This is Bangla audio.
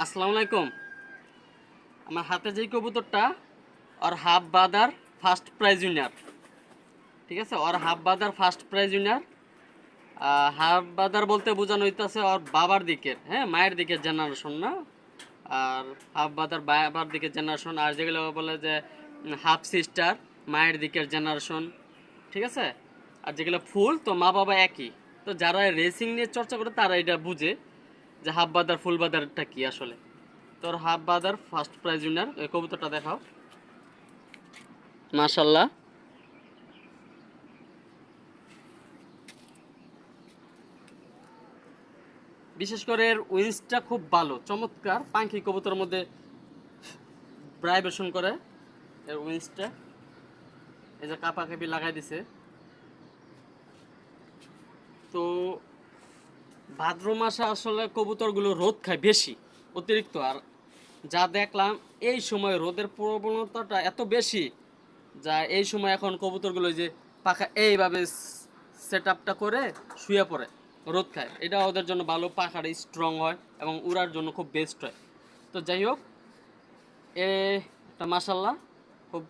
আসসালামু আলাইকুম। আমার হাতে যেই কবুতরটা ওর হাফ বাদার ফার্স্ট প্রাইজ উইনার, ঠিক আছে। ওর হাফ বাদার ফার্স্ট প্রাইজ উইনার। হাফ বাদার বলতে বোঝানো হইতেছে ওর বাবার দিকের, হ্যাঁ, মায়ের দিকের জেনারেশন না। আর হাফ বাদার বাবার দিকের জেনারেশন, আর যেগুলো বলে যে হাফ সিস্টার, মায়ের দিকের জেনারেশন, ঠিক আছে। আর যেগুলো ফুল, তো মা বাবা একই। তো যারা রেসিং নিয়ে চর্চা করে তারা এটা বুঝে যে হাফ বাদার ফুল বাদারটা কি আসলে। তোর হাফ বাদার ফার্স্ট প্রাইজ উইনার, ওই কবুতরটা দেখাও। মাশাল্লাহ। বিশেষ করে এর উইংসটা খুব ভালো, চমৎকার। পাখি কবুতরের মধ্যে ভাইব্রেশন করে এর উইংসটা। এই যে কাপা কাপি লাগাই দিছে। তো ভাদ্র মাসে আসলে কবুতরগুলো রোদ খায় বেশি, অতিরিক্ত। আর যা দেখলাম এই সময় রোদের প্রবণতাটা এত বেশি, যা এই সময় এখন কবুতরগুলো যে পাখা এইভাবে সেট আপটা করে শুয়ে পড়ে, রোদ খায়। এটা ওদের জন্য ভালো, পাখাটা স্ট্রং হয় এবং উড়ার জন্য খুব বেস্ট হয়। তো যাই হোক, এটা মাশাল্লাহ খুব